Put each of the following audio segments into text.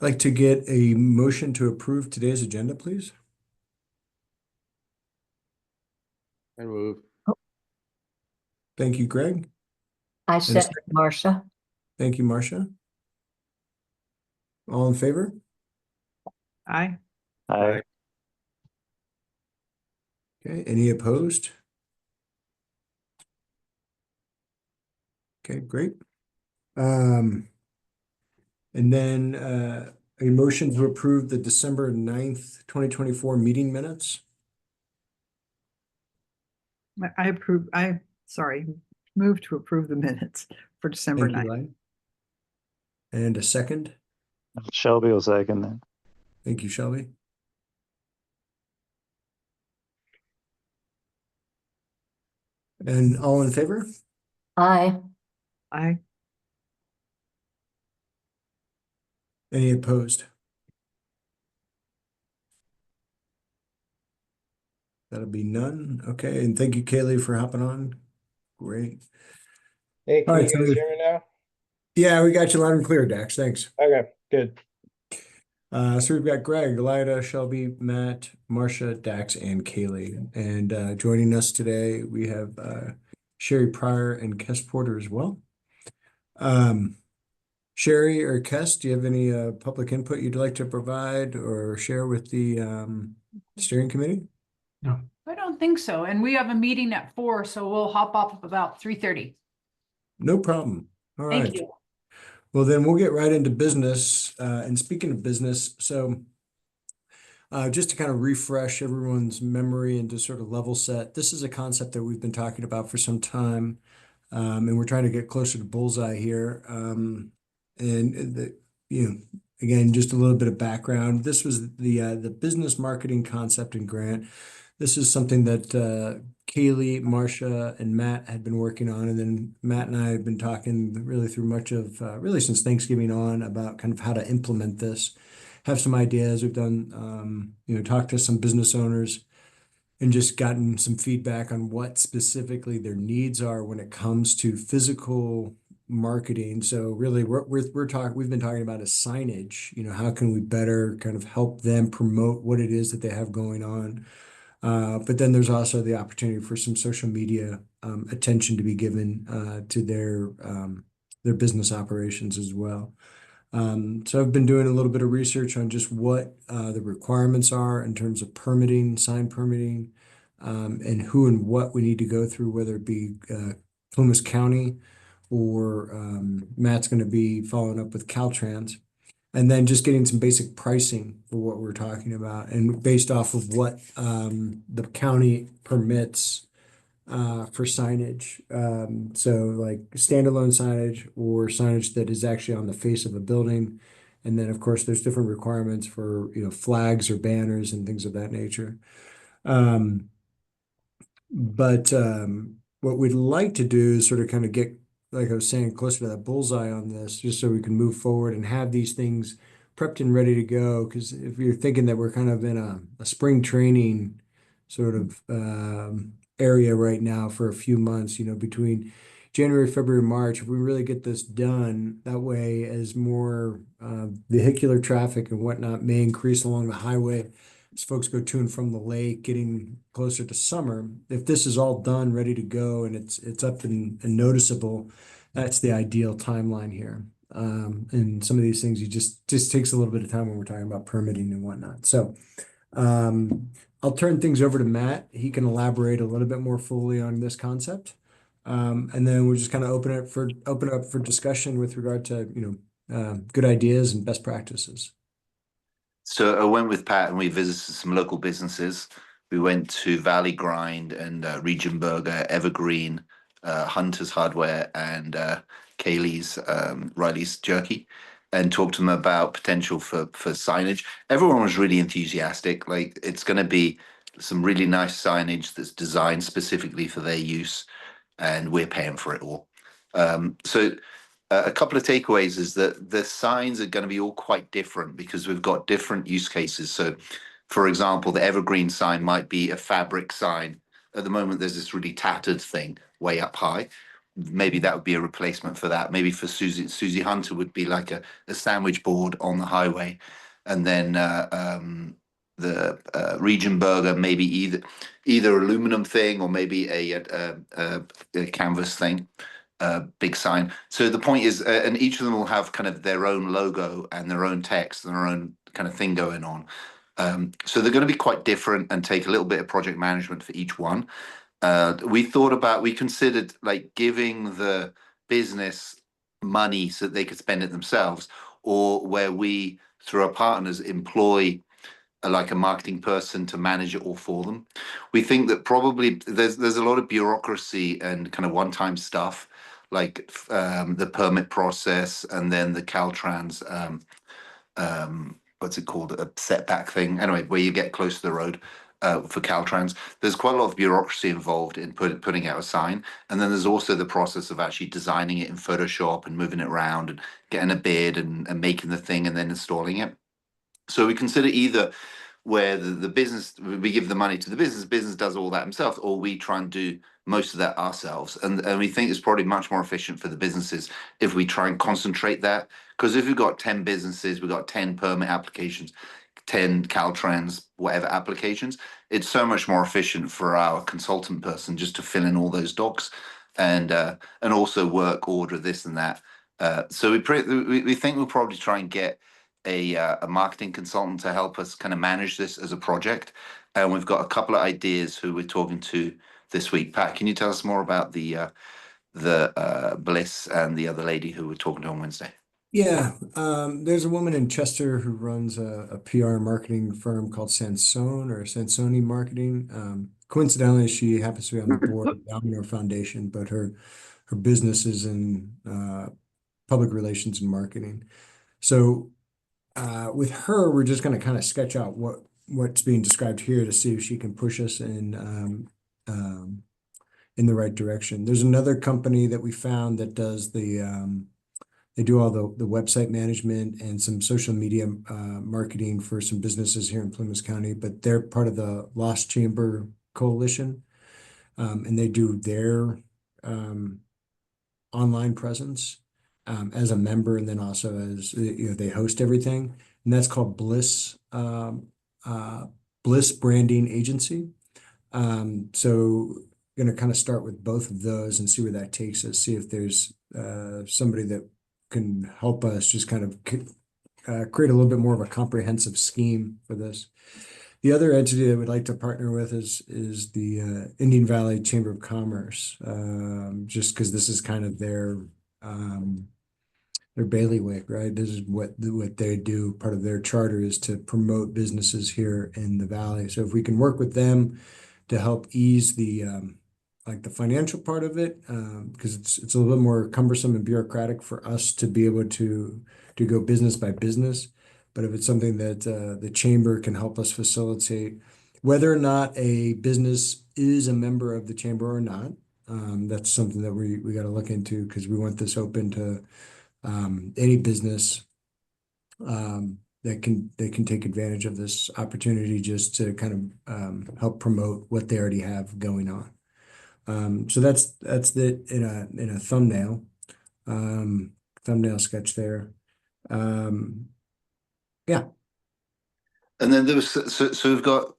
I'd like to get a motion to approve today's agenda, please. I move. Thank you, Greg. I And a second second. Marcia. Thank you, Marcia. All in favor? Aye. Aye. Okay, any opposed? Okay, great. And then a motion to approve the December 9th, 2024 meeting minutes. Move to approve the minutes for December Thank you, 9th. Lai. And a second. Shelby will second that. Thank you, Shelby. And all in favor? Aye. Aye. Any opposed? That'll be none. Okay, and thank you, Kaylee, for hopping on. Great. Hey, All can right, you so guys hear me now? Yeah, we got you loud and clear, Dax. Thanks. Okay, good. So we've got Greg, Lida, Shelby, Matt, Marcia, Dax, and Kaylee. And joining us today, we have Sherry Pryor and Kess Porter as well. Sherry or Kess, do you have any public input you'd like to provide or share with the steering committee? No, I don't think so. And we have a meeting at 4, so we'll hop off about 3:30. No problem. All right. Thank you. Well, then we'll get right into business. And speaking of business, so just to kind of refresh everyone's memory and to sort of level set, this is a concept that we've been talking about for some time, and we're trying to get closer to bullseye here. Again, just a little bit of background. This was the business marketing concept and grant. This is something that Kaylee, Marcia, and Matt had been working on, and then Matt and I have been talking really through much of really since Thanksgiving on about kind of how to implement this. Have some ideas. We've done talked to some business owners and just gotten some feedback on what specifically their needs are when it comes to physical marketing. So really, we've been talking about is signage. How can we better kind of help them promote what it is that they have going on? But then there's also the opportunity for some social media attention to be given to their business operations as well. So I've been doing a little bit of research on just what the requirements are in terms of permitting, sign permitting, and who and what we need to go through, whether it be Plumas County or Matt's going to be following up with Caltrans. And then just getting some basic pricing for what we're talking about and based off of what the county permits for signage. So like standalone signage or signage that is actually on the face of a building. And then, of course, there's different requirements for, flags or banners and things of that nature. But what we'd like to do is sort of kind of get, like I was saying, closer to that bullseye on this, just so we can move forward and have these things prepped and ready to go. Because if you're thinking that we're kind of in a spring training sort of area right now for a few months, between January, February, March, if we really get this done, that way as more vehicular traffic and whatnot may increase along the highway, as folks go to and from the lake, getting closer to summer, if this is all done, ready to go, and it's up and noticeable, that's the ideal timeline here. And some of these things, you just takes a little bit of time when we're talking about permitting and whatnot. So I'll turn things over to Matt. He can elaborate a little bit more fully on this concept. And then we'll just kind of open up for discussion with regard to, good ideas and best practices. So I went with Pat and we visited some local businesses. We went to Valley Grind and Region Burger, Evergreen, Hunter's Hardware, and Kaylee's Riley's Jerky, and talked to them about potential for signage. Everyone was really enthusiastic. Like, it's going to be some really nice signage that's designed specifically for their use, and we're paying for it all. So a couple of takeaways is that the signs are going to be all quite different because we've got different use cases. So, for example, the evergreen sign might be a fabric sign. At the moment, there's this really tattered thing way up high. maybe that would be a replacement for that. Maybe for Susie Hunter would be like a sandwich board on the highway, and then the region burger maybe either aluminum thing or maybe a canvas thing, big sign. So the point is, and each of them will have kind of their own logo and their own text and their own kind of thing going on. So they're going to be quite different and take a little bit of project management for each one. We considered like giving the business money so that they could spend it themselves, or where we, through our partners, employ like a marketing person to manage it all for them. We think that probably there's a lot of bureaucracy and kind of one-time stuff, like the permit process and then the Caltrans what's it called, a setback thing, anyway, where you get close to the road for Caltrans. There's quite a lot of bureaucracy involved in putting out a sign, and then there's also the process of actually designing it in Photoshop and moving it around and getting a bid and making the thing and then installing it. So we consider either where the business, we give the money to the business does all that himself, or we try and do most of that ourselves. And we think it's probably much more efficient for the businesses if we try and concentrate that. Because if we've got 10 businesses, we've got 10 permit applications, 10 Caltrans, whatever applications, it's so much more efficient for our consultant person just to fill in all those docs and also work order this and that. So we think we'll probably try and get a marketing consultant to help us kind of manage this as a project. And we've got a couple of ideas who we're talking to this week. Pat, can you tell us more about the Bliss and the other lady who we're talking to on Wednesday? Yeah, there's a woman in Chester who runs a PR marketing firm called Sansoni Marketing. Coincidentally, she happens to be on the board of the Domino Foundation, but her business is in public relations and marketing. So with her, we're just going to kind of sketch out what's being described here to see if she can push us in the right direction. There's another company that we found that does they do all the website management and some social media marketing for some businesses here in Plymouth County, but they're part of the Lost Chamber Coalition, and they do their online presence as a member, and then also as they host everything, and that's called Bliss Branding Agency. So going to kind of start with both of those and see where that takes us. See if there's somebody that can help us just kind of create a little bit more of a comprehensive scheme for this. The other entity that we'd like to partner with is the Indian Valley Chamber of Commerce, just because this is kind of their bailiwick, right? This is what they do. Part of their charter is to promote businesses here in the valley. So if we can work with them to help ease the like the financial part of it, because it's a little bit more cumbersome and bureaucratic for us to be able to go business by business. But if it's something that the chamber can help us facilitate, whether or not a business is a member of the chamber or not, that's something that we got to look into, because we want this open to any business that can take advantage of this opportunity just to kind of help promote what they already have going on. So that's it in a thumbnail sketch there. Yeah. And then there was so we've got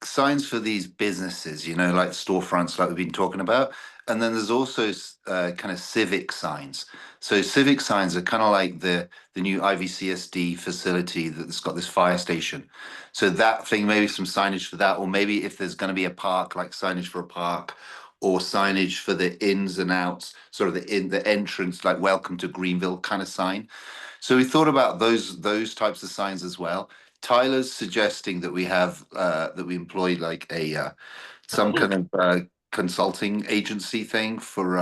signs for these businesses, like storefronts, like we've been talking about. And then there's also kind of civic signs. So civic signs are kind of like the new IVCSD facility that's got this fire station. So that thing, maybe some signage for that, or maybe if there's going to be a park, like signage for a park, or signage for the ins and outs, sort of the entrance, like welcome to Greenville kind of sign. So we thought about those types of signs as well. Tyler's suggesting that we have that we employ like some kind of consulting agency thing for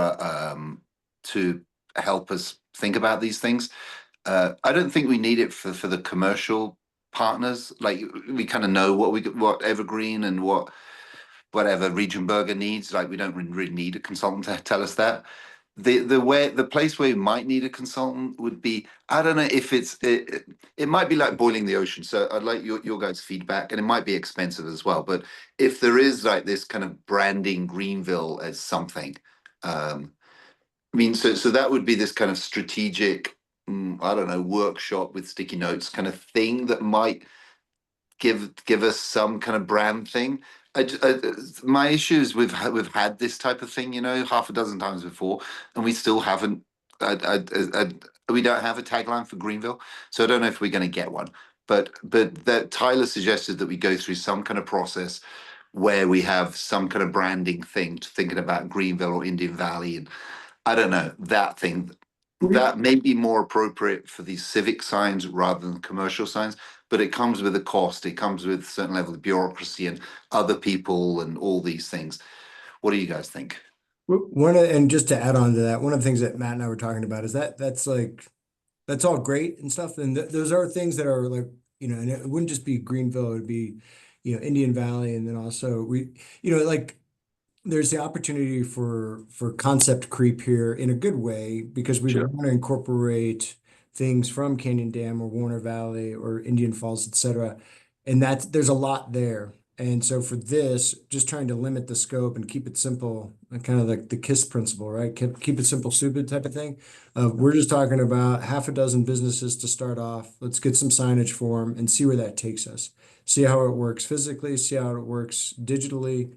to help us think about these things. I don't think we need it for the commercial partners. Like we kind of know what Evergreen and whatever Region Burger needs. Like we don't really need a consultant to tell us that. The place where you might need a consultant would be, I don't know if it might be like boiling the ocean. So I'd like your guys' feedback, and it might be expensive as well. But if there is like this kind of branding Greenville as something, I mean, so that would be this kind of strategic, I don't know, workshop with sticky notes kind of thing that might give us some kind of brand thing. My issue is we've had this type of thing, half a dozen times before, and we still haven't. We don't have a tagline for Greenville, so I don't know if we're going to get one. But that Tyler suggested that we go through some kind of process where we have some kind of branding thing to thinking about Greenville or Indian Valley, and I don't know that thing. That may be more appropriate for these civic signs rather than commercial signs, but it comes with a cost. It comes with a certain level of bureaucracy and other people and all these things. What do you guys think? And just to add on to that, one of the things that Matt and I were talking about is that's all great and stuff. And those are things that are like, and it wouldn't just be Greenville, it would be, Indian Valley. And then also like there's the opportunity for concept creep here in a good way, because we want to incorporate things from Canyon Dam or Warner Valley or Indian Falls, etc. And there's a lot there. And so for this, just trying to limit the scope and keep it simple, kind of like the KISS principle, right? Keep it simple, stupid type of thing. We're just talking about half a dozen businesses to start off. Let's get some signage for them and see where that takes us. See how it works physically, see how it works digitally,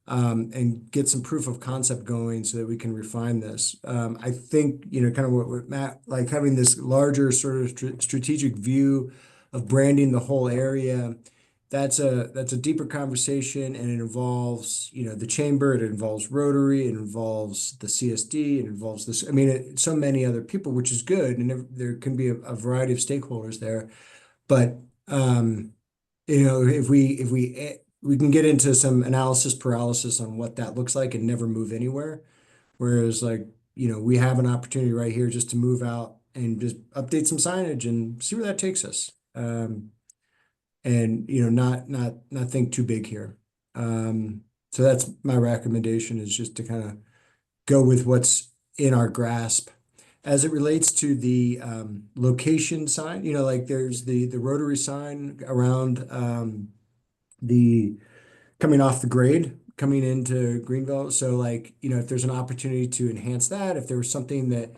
and get some proof of concept going so that we can refine this. I think, kind of what Matt, like having this larger sort of strategic view of branding the whole area. That's a deeper conversation, and it involves, the chamber, it involves Rotary, it involves the CSD, it involves this. I mean, so many other people, which is good, and there can be a variety of stakeholders there. But if we can get into some analysis paralysis on what that looks like and never move anywhere, whereas like we have an opportunity right here just to move out and just update some signage and see where that takes us. And not think too big here. So that's my recommendation, is just to kind of go with what's in our grasp. As it relates to the location sign, like there's the Rotary sign around the coming off the grade coming into Greenville. So like, if there's an opportunity to enhance that, if there was something that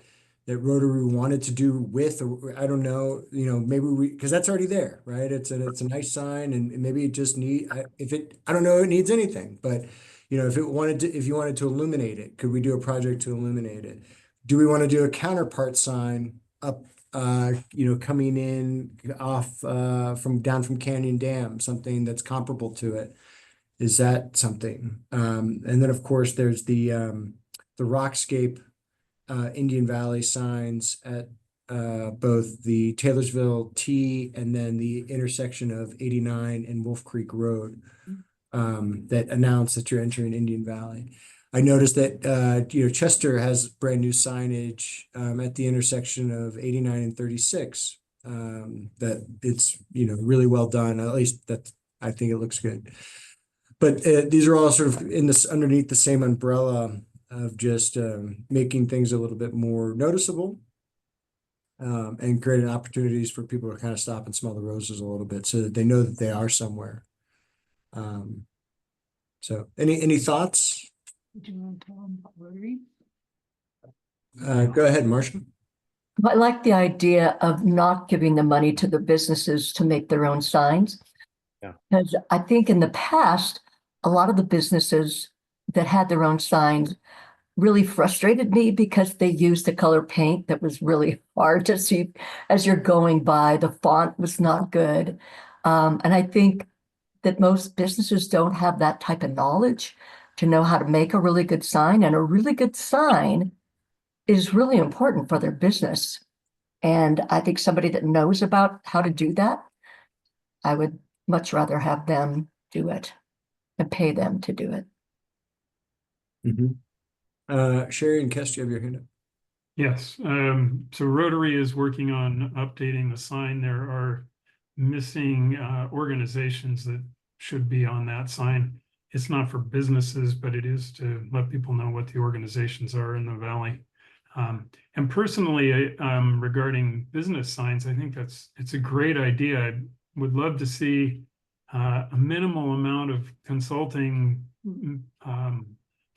Rotary wanted to do with, or I don't know, maybe because that's already there, right? It's a nice sign, and maybe it just I don't know, it needs anything, but if you wanted to illuminate it, could we do a project to illuminate it? Do we want to do a counterpart sign up, coming in off down from Canyon Dam, something that's comparable to it? Is that something? And then of course there's the Rockscape Indian Valley signs at both the Taylorsville T and then the intersection of 89 and Wolf Creek Road, that announce that you're entering Indian Valley. I noticed that Chester has brand new signage at the intersection of 89 and 36. That it's really well done. At least I think it looks good. But these are all sort of underneath the same umbrella of just making things a little bit more noticeable, and creating opportunities for people to kind of stop and smell the roses a little bit, so that they know that they are somewhere. So any thoughts? Do you want to tell them about Rotary? Go ahead, Marcia. I like the idea of not giving the money to the businesses to make their own signs. Yeah. Because I think in the past, a lot of the businesses that had their own signs really frustrated me because they used a color paint that was really hard to see as you're going by. The font was not good. And I think that most businesses don't have that type of knowledge to know how to make a really good sign. And a really good sign is really important for their business. And I think somebody that knows about how to do that, I would much rather have them do it and pay them to do it. Sherry and Kes, do you have your hand up? Yes, so Rotary is working on updating the sign. There are missing organizations that should be on that sign. It's not for businesses, but it is to let people know what the organizations are in the valley. And personally, regarding business signs, I think it's a great idea. I would love to see a minimal amount of consulting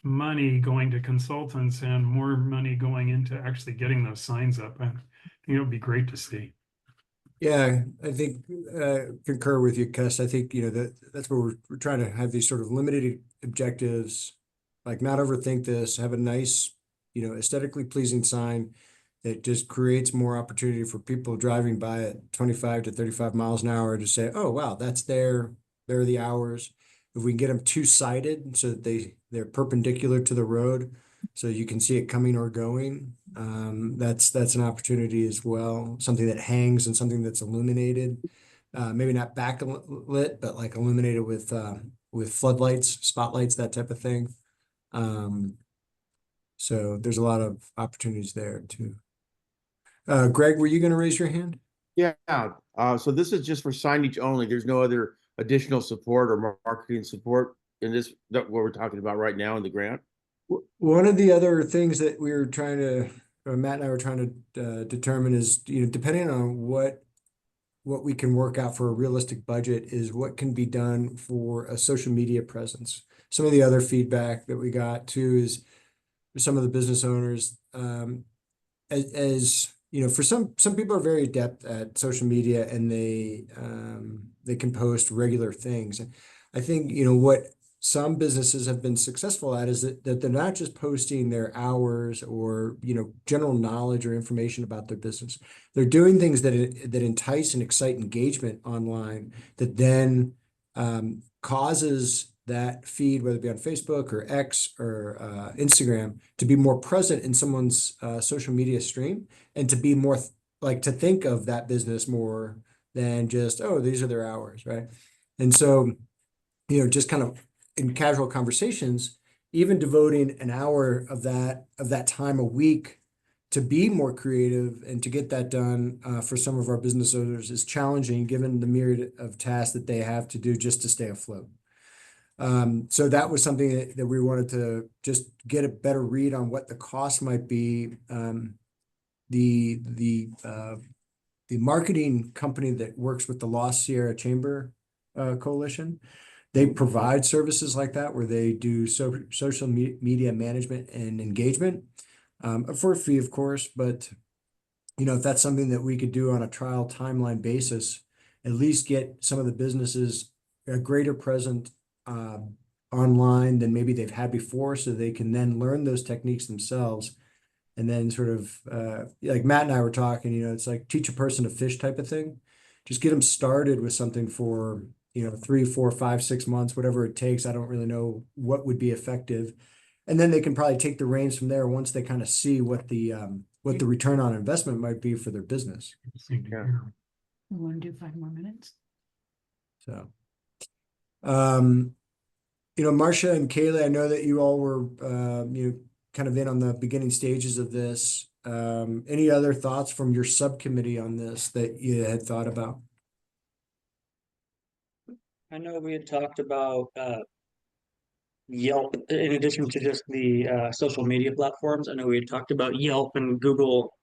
money going to consultants and more money going into actually getting those signs up. I think it would be great to see. Yeah, I think concur with you, Cuss. I think, that's where we're trying to have these sort of limited objectives, like not overthink this, have a nice, aesthetically pleasing sign that just creates more opportunity for people driving by at 25 to 35 miles an hour to say, oh, wow, that's there. There are the hours. If we can get them two-sided so that they're perpendicular to the road, so you can see it coming or going. That's an opportunity as well. Something that hangs and something that's illuminated, maybe not backlit, but like illuminated with floodlights, spotlights, that type of thing. So there's a lot of opportunities there too. Greg, were you going to raise your hand? Yeah, so this is just for signage only. There's no other additional support or marketing support in this, that what we're talking about right now in the grant? One of the other things that we were trying to, or Matt and I were trying to determine is, depending on what we can work out for a realistic budget, is what can be done for a social media presence. Some of the other feedback that we got too is some of the business owners, as for some people are very adept at social media and they can post regular things. I think what some businesses have been successful at is that they're not just posting their hours or general knowledge or information about their business. They're doing things that entice and excite engagement online that then causes that feed, whether it be on Facebook or X or Instagram, to be more present in someone's social media stream, and to be more like to think of that business more than just, oh, these are their hours, right? And so, just kind of in casual conversations, even devoting an hour of that time a week to be more creative and to get that done for some of our business owners is challenging, given the myriad of tasks that they have to do just to stay afloat. So that was something that we wanted to just get a better read on what the cost might be. The marketing company that works with the Lost Sierra Chamber Coalition, they provide services like that where they do social media management and engagement for a fee, of course. But if that's something that we could do on a trial timeline basis, at least get some of the businesses a greater presence online than maybe they've had before, so they can then learn those techniques themselves. And then sort of like Matt and I were talking, it's like teach a person to fish type of thing. Just get them started with something for 3, 4, 5, 6 months, whatever it takes. I don't really know what would be effective, and then they can probably take the reins from there once they kind of see what the return on investment might be for their business. Yeah. We want to do 5 more minutes? So, Marcia and Kaylee, I know that you all were, kind of in on the beginning stages of this. Any other thoughts from your subcommittee on this that you had thought about? I know we had talked about Yelp, in addition to just the social media platforms. I know we had talked about Yelp and Google,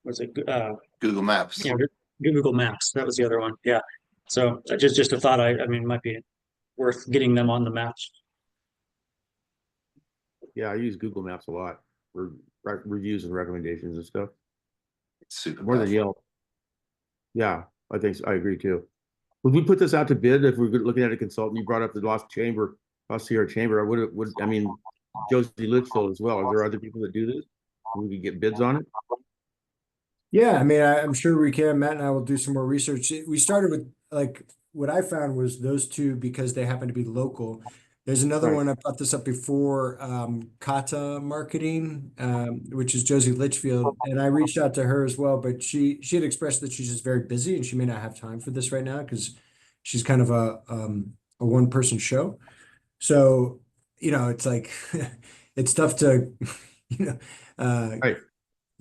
was it Google Maps. yeah, Google Maps. That was the other one. Yeah. So just a thought. I mean, it might be worth getting them on the maps. Yeah, I use Google Maps a lot for reviews and recommendations and stuff. It's super More than powerful. Yelp. Yeah, I think I agree too. Would we put this out to bid if we're looking at a consultant? You brought up the Lost Sierra Chamber. I mean, Josie Litchfield as well. Are there other people that do this? We could get bids on it? Yeah, I mean, I'm sure we can. Matt and I will do some more research. We started with, like, what I found was those two because they happen to be local. There's another Right. one, I brought this up before, Kata Marketing, which is Josie Litchfield, and I reached out to her as well, but she had expressed that she's just very busy and she may not have time for this right now because she's kind of a one-person show. So, it's like it's tough to, Right.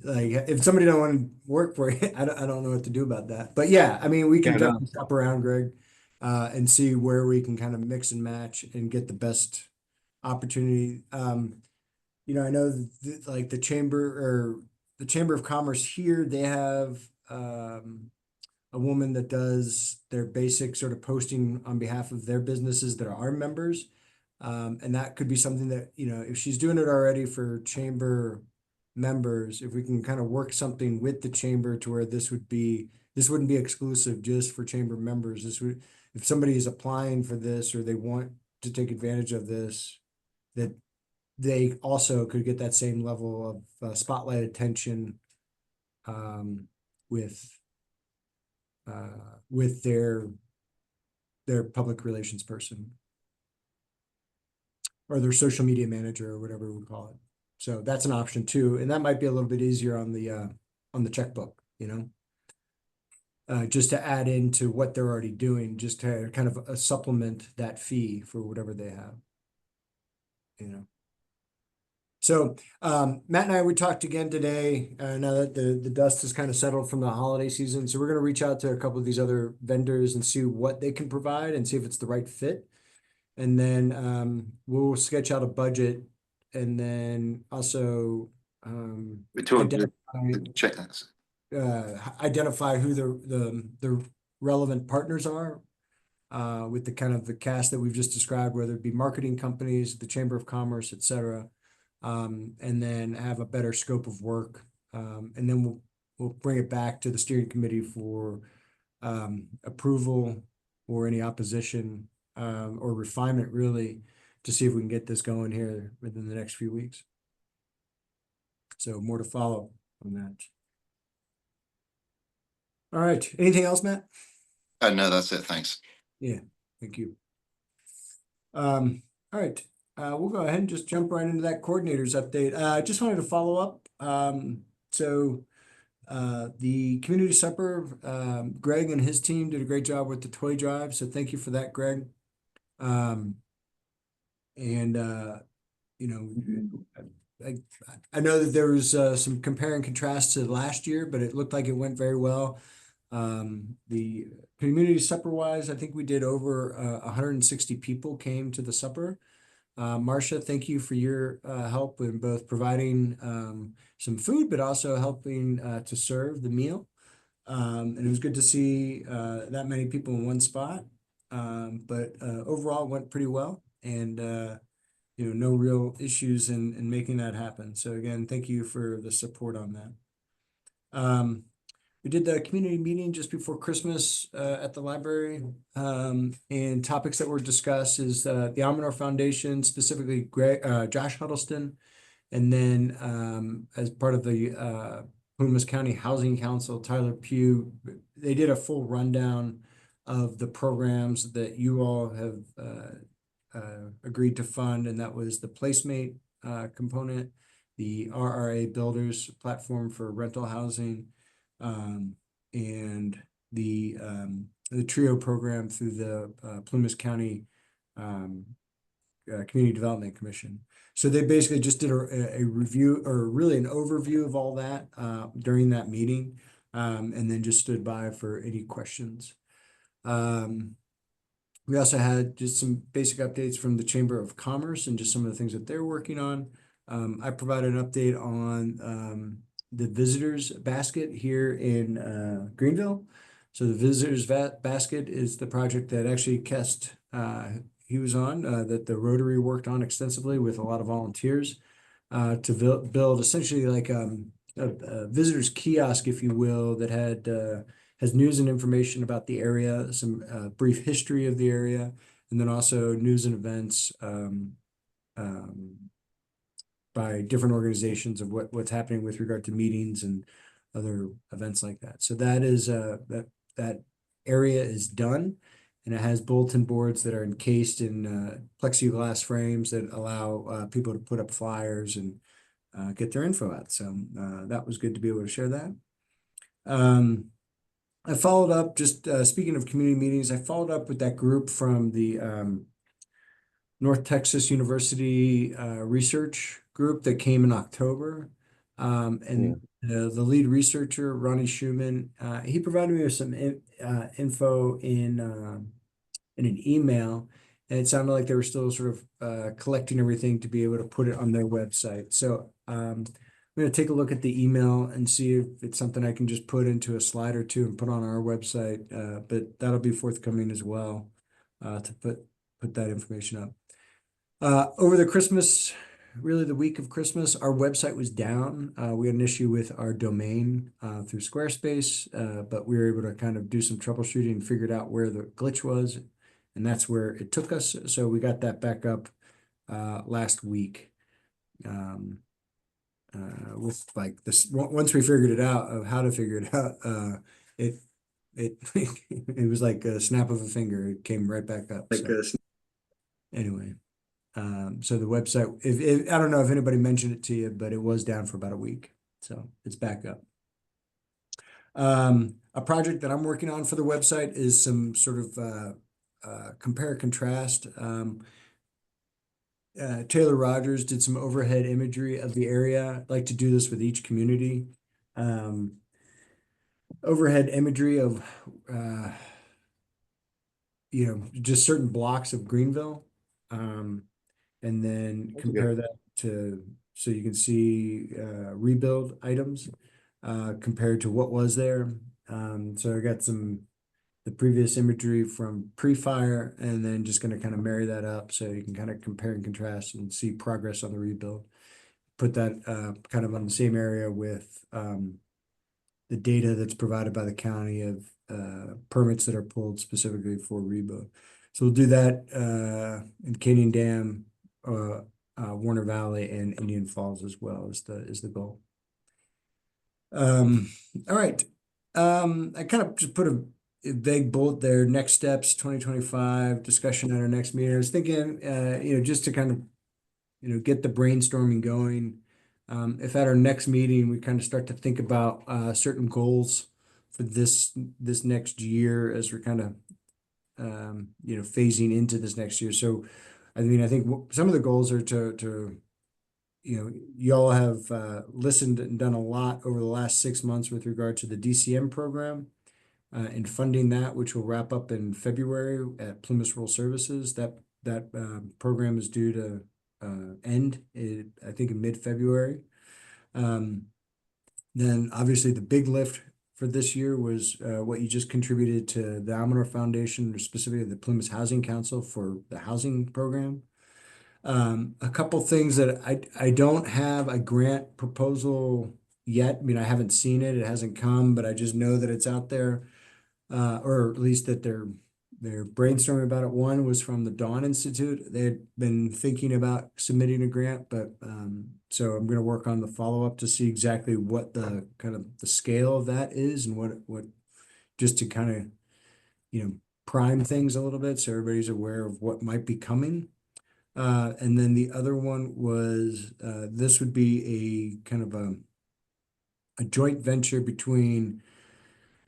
like if somebody don't want to work for you, I don't know what to do about that. But yeah, I mean, we can Yeah, no. definitely shop around, Greg, and see where we can kind of mix and match and get the best opportunity. I know like the Chamber of Commerce here, they have a woman that does their basic sort of posting on behalf of their businesses that are our members. And that could be something that, you know, if she's doing it already for chamber members, if we can kind of work something with the chamber to where this wouldn't be exclusive just for chamber members. This would, if somebody is applying for this or they want to take advantage of this, that they also could get that same level of spotlight attention with their public relations person or their social media manager or whatever we call it. So that's an option too, and that might be a little bit easier on the checkbook, you know, just to add into what they're already doing, just to kind of supplement that fee for whatever they have, you know. So Matt and I, we talked again today, now that the dust has kind of settled from the holiday season. So we're going to reach out to a couple of these other vendors and see what they can provide and see if it's the right fit. And then we'll sketch out a budget and then also We're talking identify, check that. identify who the relevant partners are with the kind of the cast that we've just described, whether it be marketing companies, the Chamber of Commerce, et cetera. And then have a better scope of work. And then we'll bring it back to the steering committee for approval or any opposition or refinement, really, to see if we can get this going here within the next few weeks. So more to follow on that. All right. Anything else, Matt? No, that's it. Thanks. Yeah, thank you. All right. We'll go ahead and just jump right into that coordinators update. I just wanted to follow up. So the community supper, Greg and his team did a great job with the toy drive. So thank you for that, Greg. You know, I know that there was some compare and contrast to last year, but it looked like it went very well. The community supper wise, I think we did over 160 people came to the supper. Marcia, thank you for your help in both providing some food, but also helping to serve the meal. And it was good to see that many people in one spot. But overall, it went pretty well, and you know, no real issues in making that happen. So again, thank you for the support on that. We did the community meeting just before Christmas at the library, and topics that were discussed is the Almanor Foundation, specifically Josh Huddleston, and then as part of the Plumas County Housing Council, Tyler Pugh. They did a full rundown of the programs that you all have agreed to fund, and that was the Placemate component, the RRA Builders platform for rental housing, and the TRIO program through the Plumas County Community Development Commission. So they basically just did a review, or really an overview of all that during that meeting, and then just stood by for any questions. We also had just some basic updates from the Chamber of Commerce and just some of the things that they're working on. I provided an update on the visitors basket here in Greenville. So the visitors basket is the project that actually Kest he was on, that the Rotary worked on extensively with a lot of volunteers to build essentially like a visitor's kiosk, if you will, that had has news and information about the area, some brief history of the area, and then also news and events by different organizations of what's happening with regard to meetings and other events like that. So that is that area is done, and it has bulletin boards that are encased in plexiglass frames that allow people to put up flyers and get their info out. So that was good to be able to share that. I followed up, just speaking of community meetings, I followed up with that group from the North Texas University research group that came in October. And the lead researcher, Ronnie Schumann, he provided me with some info in an email, and it sounded like they were still sort of collecting everything to be able to put it on their website. So I'm going to take a look at the email and see if it's something I can just put into a slide or two and put on our website. But that'll be forthcoming as well to put that information up. Over the Christmas, really the week of Christmas, our website was down. We had an issue with our domain through Squarespace, but we were able to kind of do some troubleshooting and figured out where the glitch was, and that's where it took us. So we got that back up last week. With like this, once we figured it out of how to figure it out, it it was like a snap of a finger. It came right back up. So anyway. So the website, if I don't know if anybody mentioned it to you, but it was down for about a week, so it's back up. A project that I'm working on for the website is some sort of compare contrast. Taylor Rogers did some overhead imagery of the area. I'd like to do this with each community. Overhead imagery of just certain blocks of Greenville. And then compare that to, so you can see rebuild items compared to what was there. So I got the previous imagery from pre-fire, and then just going to kind of marry that up so you can kind of compare and contrast and see progress on the rebuild. Put that kind of on the same area with the data that's provided by the county of permits that are pulled specifically for rebuild. So we'll do that in Canyon Dam, Warner Valley, and Indian Falls as well is the goal. All right. I kind of just put a vague bullet there. Next steps, 2025 discussion at our next meeting. I was thinking, just to kind of, get the brainstorming going. If at our next meeting we kind of start to think about certain goals for this next year as we're kind of phasing into this next year. So, I mean, I think some of the goals are to y'all have listened and done a lot over the last 6 months with regard to the DCM program and funding that, which will wrap up in February at Plymouth Rural Services. That program is due to end, I think, in mid-February. Then obviously the big lift for this year was what you just contributed to the Almanor Foundation, or specifically the Plymouth Housing Council for the housing program. A couple things that I don't have a grant proposal yet. I mean, I haven't seen it. It hasn't come, but I just know that it's out there, or at least that they're brainstorming about it. One was from the Dawn Institute. They had been thinking about submitting a grant, but so I'm going to work on the follow-up to see exactly what the kind of the scale of that is and what just to kind of, prime things a little bit so everybody's aware of what might be coming. And then the other one was this would be a kind of a joint venture between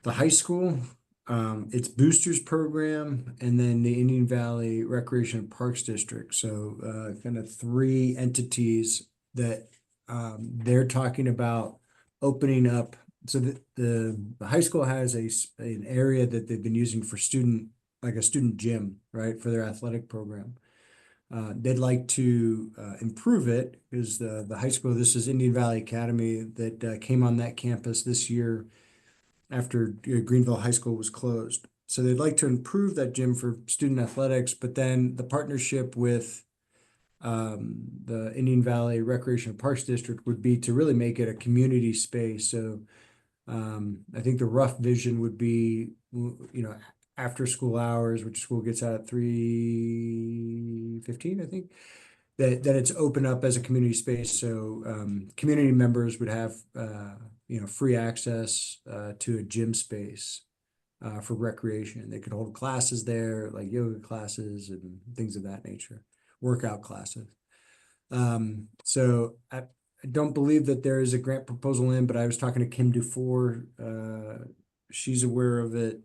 the high school, its boosters program, and then the Indian Valley Recreation and Parks District. So kind of three entities that they're talking about opening up. So the high school has an area that they've been using for like a student gym, right, for their athletic program. They'd like to improve it because the high school, this is Indian Valley Academy, that came on that campus this year after Greenville High School was closed. So they'd like to improve that gym for student athletics, but then the partnership with the Indian Valley Recreation and Parks District would be to really make it a community space. So I think the rough vision would be, after school hours, which school gets out at 3:15, I think, that it's open up as a community space. So community members would have, free access to a gym space for recreation. They could hold classes there, like yoga classes and things of that nature, workout classes. So I don't believe that there is a grant proposal in, but I was talking to Kim Dufour. She's aware of it.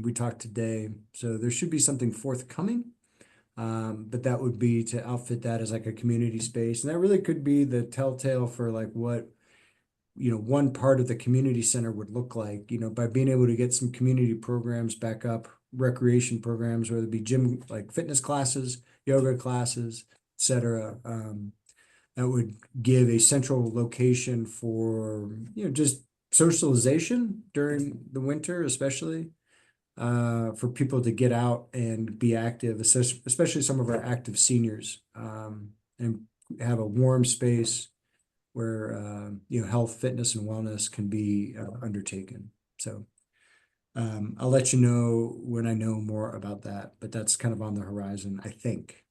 We talked today, so there should be something forthcoming. But that would be to outfit that as like a community space. And that really could be the telltale for like what, one part of the community center would look like, by being able to get some community programs back up, recreation programs, whether it be gym, like fitness classes, yoga classes, etc. That would give a central location for, just socialization during the winter, especially. for people to get out and be active, especially some of our active seniors, and have a warm space where health, fitness, and wellness can be undertaken. So I'll let you know when I know more about that, but that's kind of on the horizon, I think.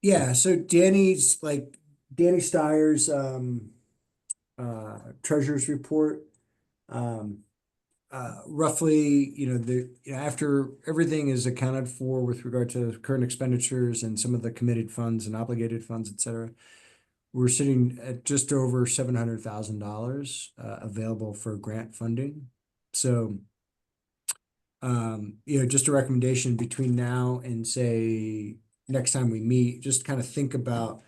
Yeah, so Danny Steyer's treasurer's report, roughly, after everything is accounted for with regard to current expenditures and some of the committed funds and obligated funds, et cetera, we're sitting at just over $700,000 available for grant funding. So, just a recommendation between now and say next time we meet, just kind of think about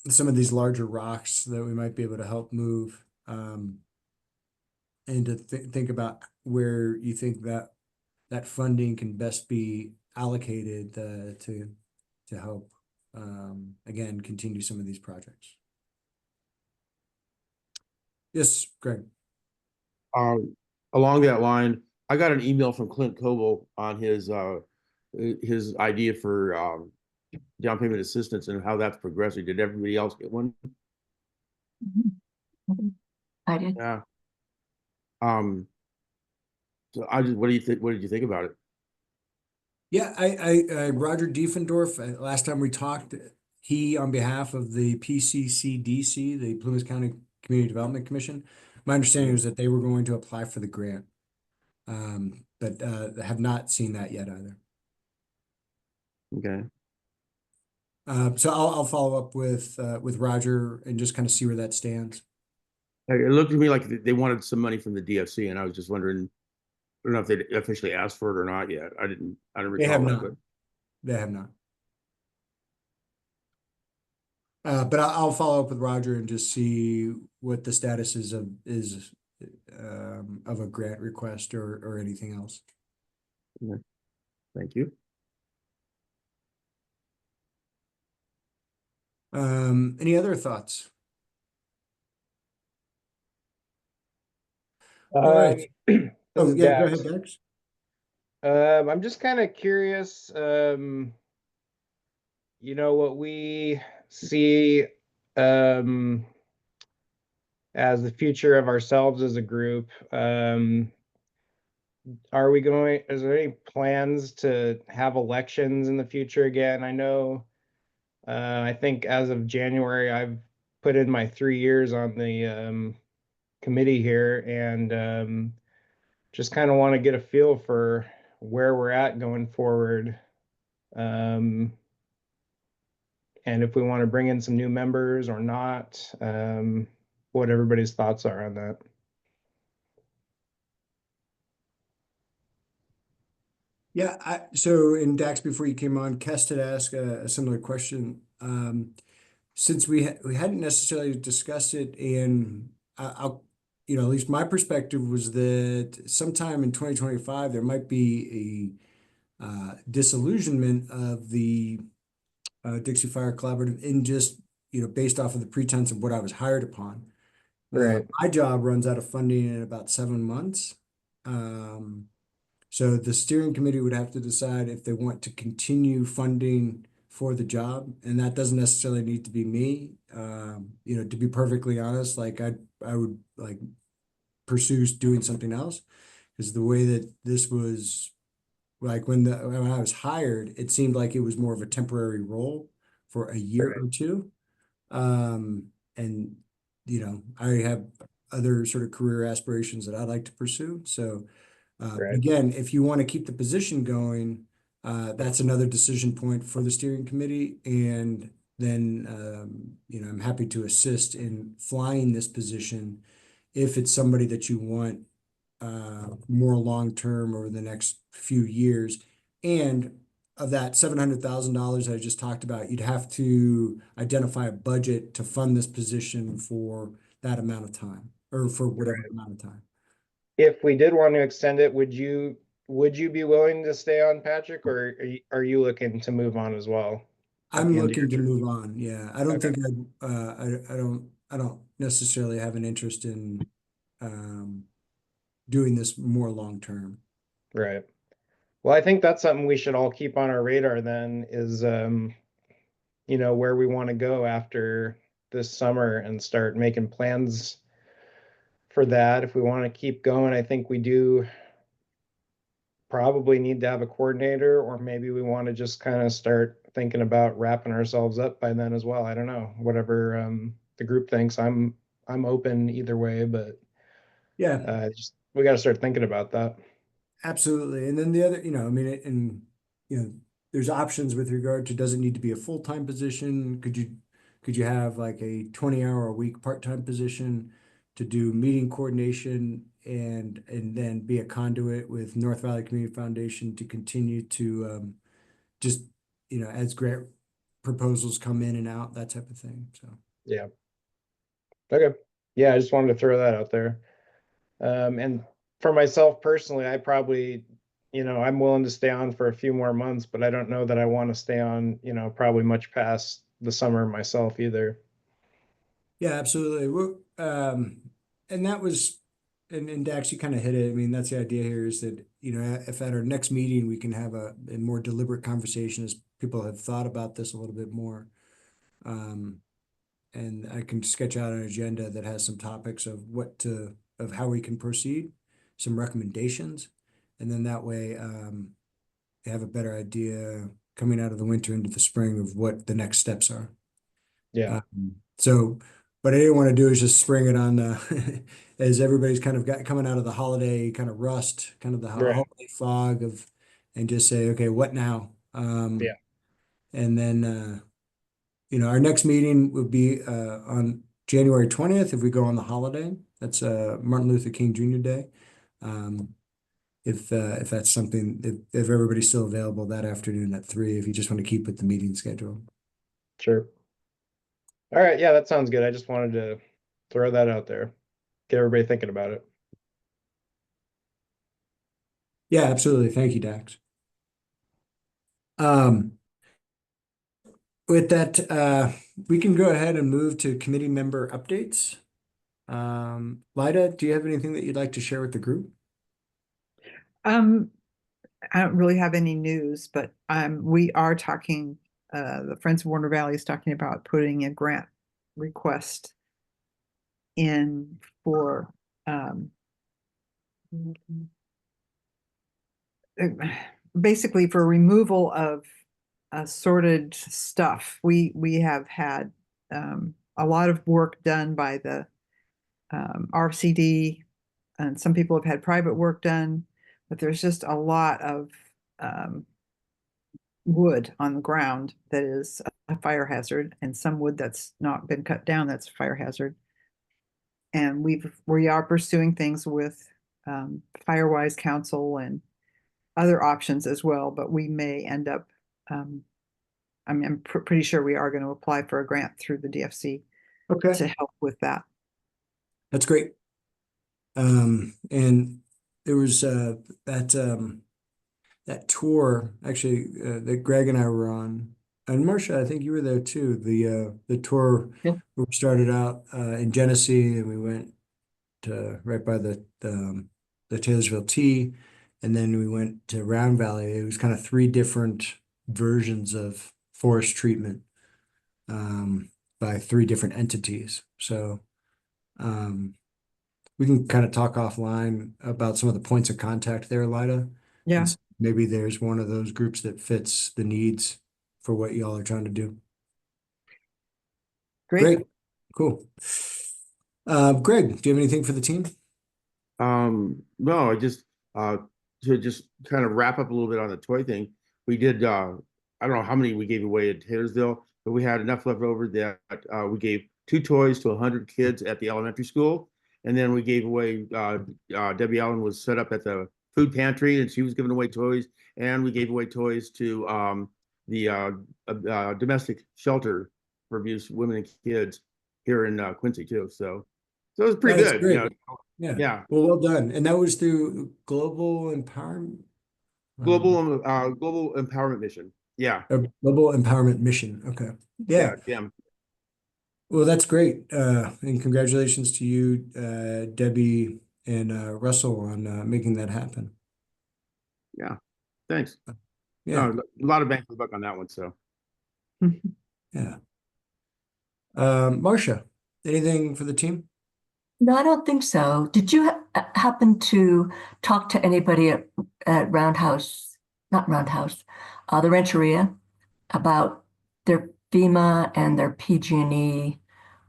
some of these larger rocks that we might be able to help move, and to think about where you think that funding can best be allocated to help again continue some of these projects. Yes, Greg. Along that line, I got an email from Clint Coble on his idea for down payment assistance and how that's progressing. Did everybody else get one? I did. Yeah. So what do you think? What did you think about it? Yeah, I Roger Diefendorf, last time we talked, he, on behalf of the PCCDC, the Plymouth County Community Development Commission, my understanding was that they were going to apply for the grant. But have not seen that yet either. Okay. So I'll follow up with Roger and just kind of see where that stands. It looked to me like they wanted some money from the DFC, and I was just wondering, I don't know if they officially asked for it or not yet. I didn't They recall have that, not. but They have not. But I'll follow up with Roger and just see what the status is of a grant request or anything else. yeah. Thank you. Any other thoughts? All right. This Oh, is yeah, go Dax. ahead, Dex. I'm just kind of curious, what we see as the future of ourselves as a group. Is there any plans to have elections in the future again? I know, I think as of January, I've put in my 3 years on the committee here, and just kind of want to get a feel for where we're at going forward. And if we want to bring in some new members or not, what everybody's thoughts are on that. Yeah, so in Dax, before you came on, Kest had asked a similar question. Since we hadn't necessarily discussed it, and I'll, at least my perspective was that sometime in 2025 there might be a disillusionment of the Dixie Fire Collaborative in just based off of the pretense of what I was hired upon. Right. My job runs out of funding in about 7 months. So the steering committee would have to decide if they want to continue funding for the job, and that doesn't necessarily need to be me. To be perfectly honest, like I would like pursue doing something else, because the way that this was, like when I was hired, it seemed like it was more of a temporary role for a year or two. And I have other sort of career aspirations that I'd like to pursue. So Right. again, if you want to keep the position going, that's another decision point for the steering committee. And then, I'm happy to assist in flying this position if it's somebody that you want more long-term over the next few years. And of that $700,000 I just talked about, you'd have to identify a budget to fund this position for that amount of time, or for whatever amount of time. If we did want to extend it, would you be willing to stay on, Patrick, or are you looking to move on as well? I'm looking to move on. Yeah, I don't Okay. think I don't necessarily have an interest in doing this more long term. Right. Well, I think that's something we should all keep on our radar then is, you know, where we want to go after this summer and start making plans for that. If we want to keep going, I think we do probably need to have a coordinator, or maybe we want to just kind of start thinking about wrapping ourselves up by then as well. I don't know, whatever the group thinks. I'm open either way, but Yeah, just we got to start thinking about that. absolutely. And then the other, I mean, and there's options with regard to, does it need to be a full-time position? Could you have like a 20-hour a week part-time position to do meeting coordination and then be a conduit with North Valley Community Foundation to continue to just, as grant proposals come in and out, that type of thing. So Yeah. Okay. Yeah, I just wanted to throw that out there. And for myself personally, I probably, I'm willing to stay on for a few more months, but I don't know that I want to stay on, probably much past the summer myself either. yeah, absolutely. And that was, and Dax, you kind of hit it. I mean, that's the idea here is that, if at our next meeting, we can have a more deliberate conversation as people have thought about this a little bit more. And I can sketch out an agenda that has some topics of of how we can proceed, some recommendations. And then that way, they have a better idea coming out of the winter into the spring of what the next steps are. Yeah. So what I didn't want to do is just spring it on as everybody's kind of coming out of the holiday kind of rust, kind of the Right. holiday fog and just say, okay, what now? Yeah. And then our next meeting would be on January 20th if we go on the holiday. That's Martin Luther King Jr. Day. If that's something, if everybody's still available that afternoon at 3, if you just want to keep with the meeting schedule. Sure. All right. Yeah, that sounds good. I just wanted to throw that out there. Get everybody thinking about it. Yeah, absolutely. Thank you, Dax. With that, we can go ahead and move to committee member updates. Lida, do you have anything that you'd like to share with the group? I don't really have any news, but we are talking, the Friends of Warner Valley is talking about putting a grant request in for basically for removal of assorted stuff. We have had a lot of work done by the RCD, and some people have had private work done, but there's just a lot of wood on the ground that is a fire hazard, and some wood that's not been cut down that's a fire hazard. And we are pursuing things with Firewise Council and other options as well, but we may end up, I'm pretty sure we are going to apply for a grant through the DFC Okay, to help with that. that's great. And there was that tour actually that Greg and I were on, and Marcia, I think you were there too. The tour Yeah. we started out in Genesee, and we went to right by the Taylorsville T, and then we went to Round Valley. It was kind of 3 different versions of forest treatment by 3 different entities. So we can kind of talk offline about some of the points of contact there, Lida. Yeah. And maybe there's one of those groups that fits the needs for what y'all are trying to do. Great. Cool. Greg, do you have anything for the team? No, I just to just kind of wrap up a little bit on the toy thing. We did I don't know how many we gave away at Taylorsville, but we had enough left over that we gave 2 toys to 100 kids at the elementary school. And then we gave away Debbie Allen was set up at the food pantry, and she was giving away toys. And we gave away toys to the domestic shelter for abuse women and kids here in Quincy too. So it was pretty That's good. great. You know? Yeah. Well done. And that was through Global Empowerment. Global Empowerment Mission. Yeah. Global Empowerment Mission. Okay. Yeah. Yeah. Well, that's great. And congratulations to you, Debbie and Russell on making that happen. Thanks. Yeah, No, a lot of bang for the buck on that one, so. yeah. Marcia, anything for the team? No, I don't think so. Did you happen to talk to anybody at Roundhouse, not Roundhouse, the Rancheria about their FEMA and their PG&E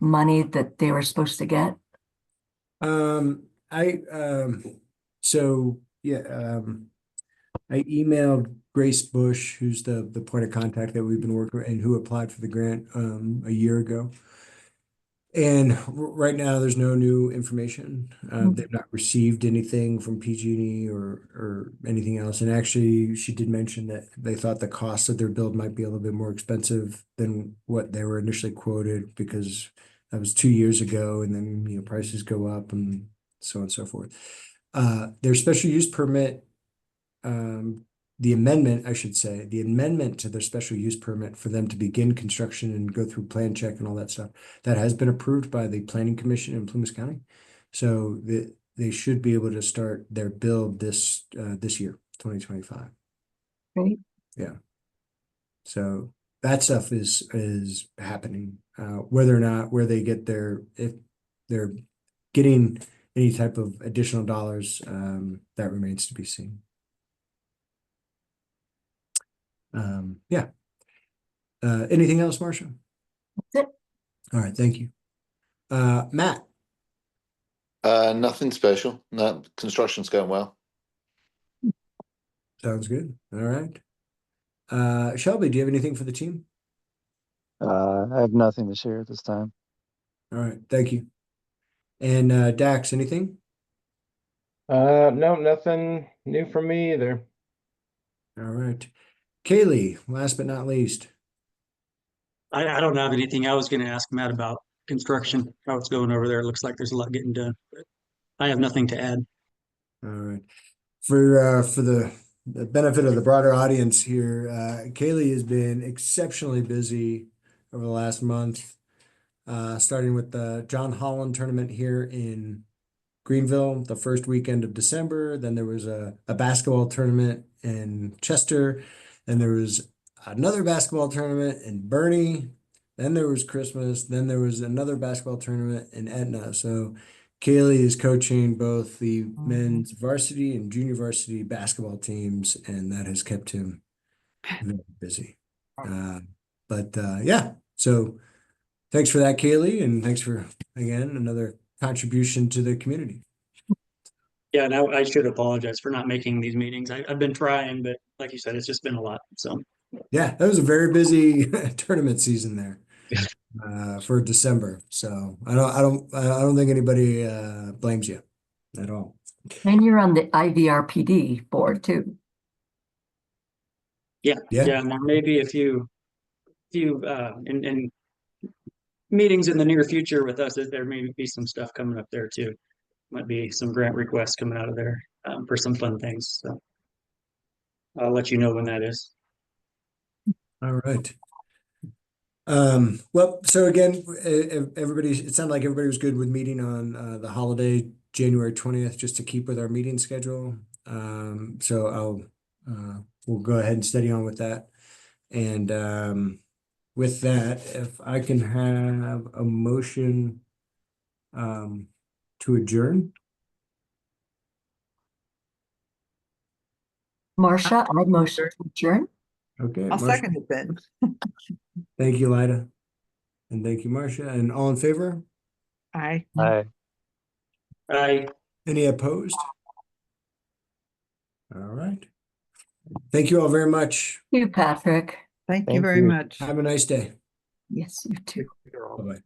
money that they were supposed to get? So yeah, I emailed Grace Bush, who's the point of contact that we've been working and who applied for the grant a year ago. And right now, there's no new information. They've not received anything from PG&E or anything else. And actually, she did mention that they thought the cost of their build might be a little bit more expensive than what they were initially quoted because that was 2 years ago, and then prices go up and so on and so forth. Their special use permit, the amendment, I should say, the amendment to their special use permit for them to begin construction and go through plan check and all that stuff, that has been approved by the Planning Commission in Plumas County. So they should be able to start their build this year, 2025. Right. Yeah. So that stuff is happening. Whether or not where they get if they're getting any type of additional dollars, that remains to be seen. Yeah. Anything else, Marcia? That's it. All right, thank you. Matt. Nothing special. No, construction's going well. Sounds good. All right. Shelby, do you have anything for the team? I have nothing to share at this time. All right, thank you. And Dax, anything? No, nothing new from me either. All right. Kaylee, last but not least. I don't have anything. I was going to ask Matt about construction, how it's going over there. It looks like there's a lot getting done, but I have nothing to add. All right. For the benefit of the broader audience here, Kaylee has been exceptionally busy over the last month, starting with the John Holland tournament here in Greenville the first weekend of December. Then there was a basketball tournament in Chester. Then there was another basketball tournament in Bernie. Then there was Christmas. Then there was another basketball tournament in Etna. So Kaylee is coaching both the men's varsity and junior varsity basketball teams, and that has kept him very busy. Yeah, so thanks for that, Kaylee, and thanks for, again, another contribution to the community. Yeah, and I should apologize for not making these meetings. I've been trying, but like you said, it's just been a lot. So Yeah, that was a very busy tournament season there for December. So I don't think anybody blames you at all. And you're on the IVRPD board too. yeah, Yeah. and there may be a few in meetings in the near future with us. There may be some stuff coming up there too. Might be some grant requests coming out of there for some fun things. So I'll let you know when that is. All right. Well, so again, it sounded like everybody was good with meeting on the holiday, January 20th, just to keep with our meeting schedule. So we'll go ahead and steady on with that. And with that, if I can have a motion to adjourn. Marcia, I motion to adjourn. Okay. I'll Marcia, second it then. thank you, Lida. And thank you, Marcia. And all in favor? Aye. Aye. Any opposed? All right. Thank you all very much. You, Patrick. Thank you Thank very you. much. Have a nice day. Yes, you too. Bye-bye.